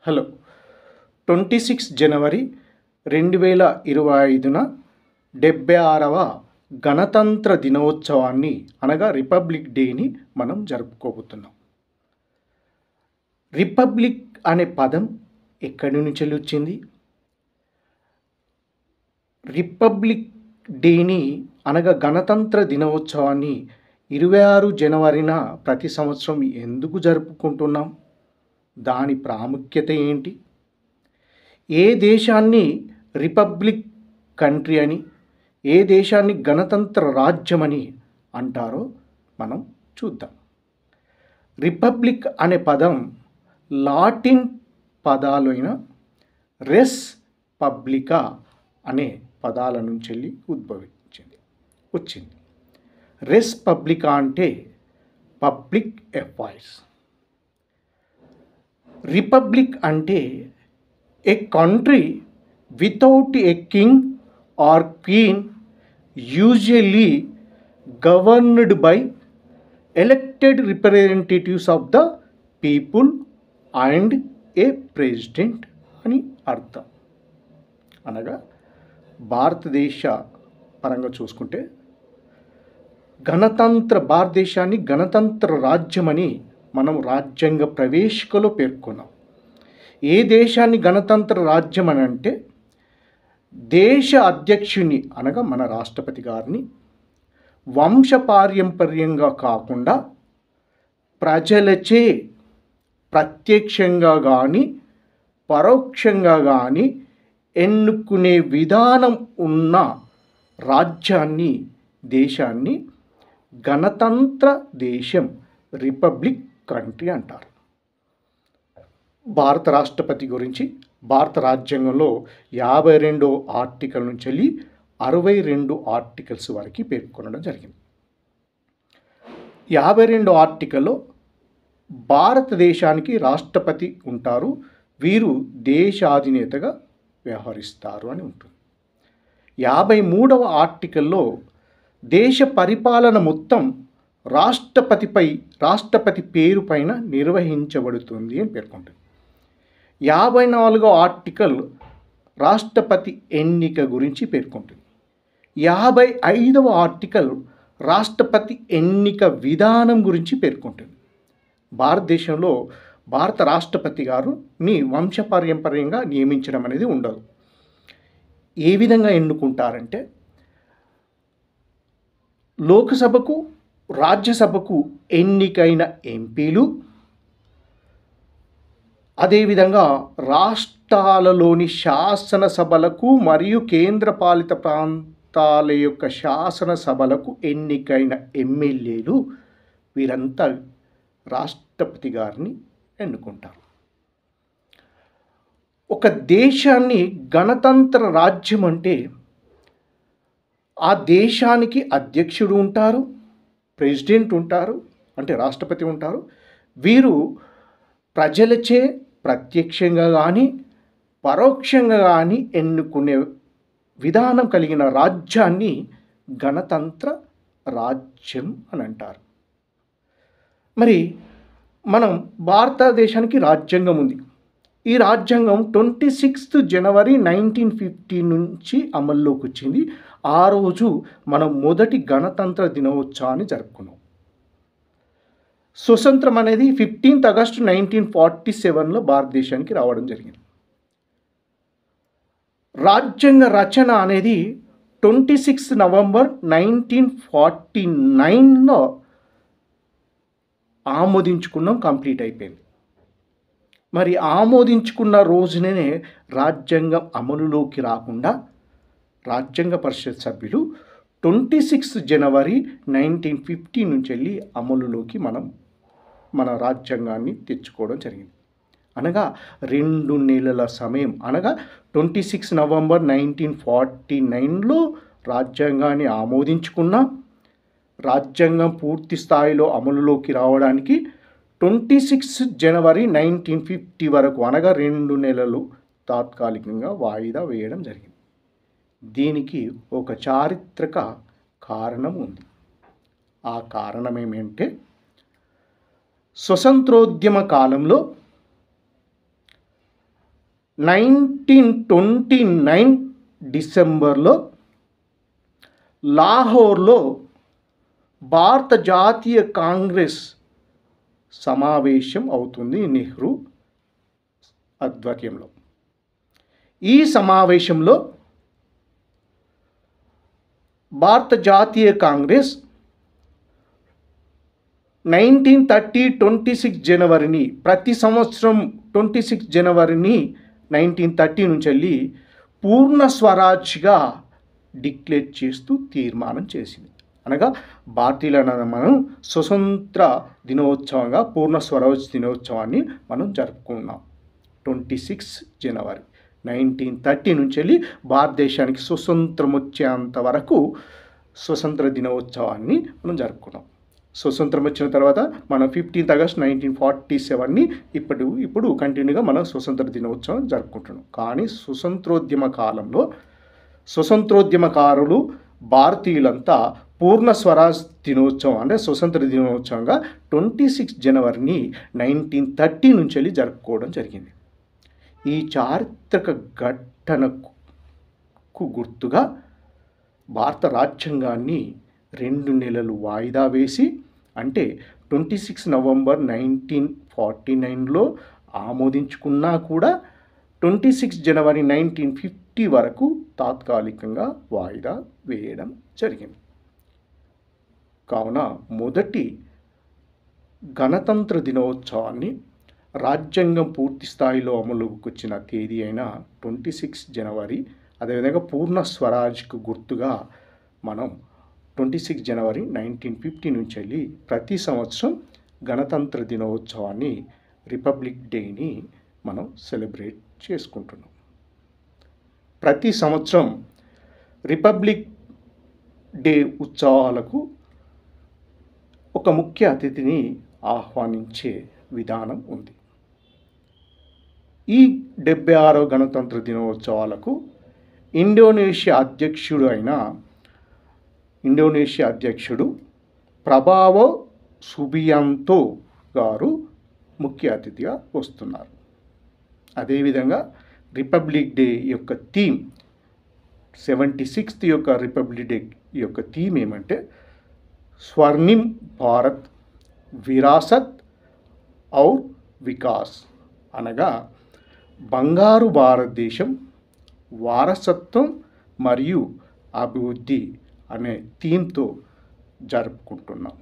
Hello 26 జనవరి 2025న 76వ గణతంత్ర దినోత్సవాన్ని అనగా రిపబ్లిక్ డేని మనం జరుపుకోబోతున్నాం. రిపబ్లిక్ అనే పదం ఎక్కడి నుంచి వచ్చింది? రిపబ్లిక్ డేని అనగా గణతంత్ర దినోత్సవాన్ని 26 జనవరిన ప్రతి సంవత్సరం ఎందుకు జరుపుకుంటున్నాం? దాని ప్రాముఖ్యత ఏంటి? ఏ దేశాన్ని రిపబ్లిక్ కంట్రీ అని, ఏ దేశాన్ని గణతంత్ర రాజ్యమని అంటారో మనం చూద్దాం. రిపబ్లిక్ అనే పదం లాటిన్ పదాలైన రెస్ పబ్లికా అనే పదాల నుంచి వచ్చింది. రెస్ పబ్లికా అంటే పబ్లిక్ అఫైర్స్. రిపబ్లిక్ అంటే a country without a king or queen, usually governed by elected representatives of the people and a president అని అర్థం. అనగా భారతదేశ పరంగా చూసుకుంటే భారతదేశాన్ని గణతంత్ర రాజ్యమని మనం రాజ్యాంగ ప్రవేశికలో పేర్కొన్నాం. ఏ దేశాన్ని గణతంత్ర రాజ్యం అని అంటే దేశ అధ్యక్షుని అనగా మన రాష్ట్రపతి గారిని వంశపారంపర్యంగా కాకుండా ప్రజలచే ప్రత్యక్షంగా కానీ పరోక్షంగా కానీ ఎన్నుకునే విధానం ఉన్న రాజ్యాన్ని, దేశాన్ని గణతంత్ర దేశం, రిపబ్లిక్ కంట్రీ అంటారు. భారత రాష్ట్రపతి గురించి భారత రాజ్యాంగంలో 52 ఆర్టికల్ నుంచి వెళ్ళి 62 ఆర్టికల్స్ వరకు పేర్కొనడం జరిగింది. 52 ఆర్టికల్లో భారతదేశానికి రాష్ట్రపతి ఉంటారు, వీరు దేశాధినేతగా వ్యవహరిస్తారు అని ఉంటుంది. 53వ ఆర్టికల్లో దేశ పరిపాలన మొత్తం రాష్ట్రపతి పేరు పైన నిర్వహించబడుతుంది అని పేర్కొంటుంది. 54వ ఆర్టికల్ రాష్ట్రపతి ఎన్నిక గురించి పేర్కొంటుంది. 55వ ఆర్టికల్ రాష్ట్రపతి ఎన్నిక విధానం గురించి పేర్కొంటుంది. భారతదేశంలో భారత రాష్ట్రపతి గారిని వంశపారంపర్యంగా నియమించడం అనేది ఉండదు. ఏ విధంగా ఎన్నుకుంటారంటే లోక్సభకు, రాజ్యసభకు ఎన్నికైన ఎంపీలు, అదేవిధంగా రాష్ట్రాలలోని శాసనసభలకు మరియు కేంద్రపాలిత ప్రాంతాల యొక్క శాసనసభలకు ఎన్నికైన ఎమ్మెల్యేలు, వీరంతా రాష్ట్రపతి గారిని ఎన్నుకుంటారు. ఒక దేశాన్ని గణతంత్ర రాజ్యం అంటే ఆ దేశానికి అధ్యక్షుడు ఉంటారు, ప్రెసిడెంట్ ఉంటారు, అంటే రాష్ట్రపతి ఉంటారు. వీరు ప్రజలచే ప్రత్యక్షంగా కానీ పరోక్షంగా కానీ ఎన్నుకునే విధానం కలిగిన రాజ్యాన్ని గణతంత్ర రాజ్యం అని అంటారు. మరి మనం భారతదేశానికి రాజ్యాంగం ఉంది. ఈ రాజ్యాంగం 26 జనవరి 1950 నుంచి అమల్లోకి వచ్చింది. ఆ రోజు మనం మొదటి గణతంత్ర దినోత్సవాన్ని జరుపుకున్నాం. స్వతంత్రం అనేది 15 ఆగస్టు 1947లో భారతదేశానికి రావడం జరిగింది. రాజ్యాంగ రచన అనేది 26 నవంబర్ 1949లో ఆమోదించుకున్నాం, కంప్లీట్ అయిపోయింది. మరి ఆమోదించుకున్న రోజునే రాజ్యాంగం అమలులోకి రాకుండా రాజ్యాంగ పరిషత్ సభ్యులు 26 జనవరి 1950 నుంచి వెళ్ళి అమలులోకి మన రాజ్యాంగాన్ని తెచ్చుకోవడం జరిగింది. అనగా 2 నెలల సమయం, అనగా 26 నవంబర్ 1949లో రాజ్యాంగాన్ని ఆమోదించుకున్నాం. రాజ్యాంగం పూర్తి స్థాయిలో అమలులోకి రావడానికి 26 జనవరి 1950 వరకు, అనగా 2 నెలలు తాత్కాలికంగా వాయిదా వేయడం జరిగింది. దీనికి ఒక చారిత్రక కారణం ఉంది. ఆ కారణం ఏమంటే స్వతంత్రోద్యమ కాలంలో 1929 డిసెంబర్లో లాహోర్లో భారత జాతీయ కాంగ్రెస్ సమావేశం అవుతుంది నెహ్రూ ఆధ్వర్యంలో. ఈ సమావేశంలో భారత జాతీయ కాంగ్రెస్ 26 జనవరిని ప్రతి సంవత్సరం 26 జనవరిని 1930 నుంచి వెళ్ళి పూర్ణ స్వరాజ్గా డిక్లేర్ చేస్తూ తీర్మానం చేసింది. అనగా భారతీయులను మనం స్వతంత్ర దినోత్సవంగా పూర్ణ స్వరాజ్ దినోత్సవాన్ని మనం జరుపుకున్నాం. 26 జనవరి 1930 నుంచి వెళ్ళి భారతదేశానికి స్వతంత్రం వచ్చేంత వరకు స్వతంత్ర దినోత్సవాన్ని మనం జరుపుకున్నాం. స్వతంత్రం వచ్చిన తర్వాత మనం 15 ఆగస్ట్ 1947ని ఇప్పుడు కంటిన్యూగా మనం స్వతంత్ర దినోత్సవం జరుపుకుంటున్నాం. కానీ స్వతంత్రోద్యమ కాలంలో స్వతంత్రోద్యమకారులు భారతీయులంతా పూర్ణ స్వరాజ్ దినోత్సవం అంటే స్వతంత్ర దినోత్సవంగా 26 జనవరిని 1930 నుంచి వెళ్ళి జరుపుకోవడం జరిగింది. ఈ చారిత్రక ఘటనకు గుర్తుగా భారత రాజ్యాంగాన్ని 2 నెలలు వాయిదా వేసి అంటే 26 నవంబర్ 1949లో ఆమోదించుకున్నా కూడా 26 జనవరి 1950 వరకు తాత్కాలికంగా వాయిదా వేయడం జరిగింది. కావున మొదటి గణతంత్ర దినోత్సవాన్ని రాజ్యాంగం పూర్తి స్థాయిలో అమలుకు వచ్చిన తేదీ అయిన 26 జనవరి, అదేవిధంగా పూర్ణ స్వరాజ్కు గుర్తుగా మనం 26 జనవరి 1950 నుంచి వెళ్ళి ప్రతి సంవత్సరం గణతంత్ర దినోత్సవాన్ని రిపబ్లిక్ డేని మనం సెలబ్రేట్ చేసుకుంటున్నాం. ప్రతి సంవత్సరం రిపబ్లిక్ డే ఉత్సవాలకు ఒక ముఖ్య అతిథిని ఆహ్వానించే విధానం ఉంది. ఈ 76వ గణతంత్ర దినోత్సవాలకు ఇండోనేషియా అధ్యక్షుడు ప్రభావో సుబియాంతో గారు ముఖ్య అతిథిగా వస్తున్నారు. అదేవిధంగా రిపబ్లిక్ డే యొక్క థీమ్ 76th యొక్క రిపబ్లిక్ డే యొక్క థీమ్ ఏమంటే స్వర్ణిం భారత్ విరాసత్ ఔర్ వికాస్, అనగా బంగారు భారతదేశం వారసత్వం మరియు అభివృద్ధి అనే థీమ్తో జరుపుకుంటున్నాం.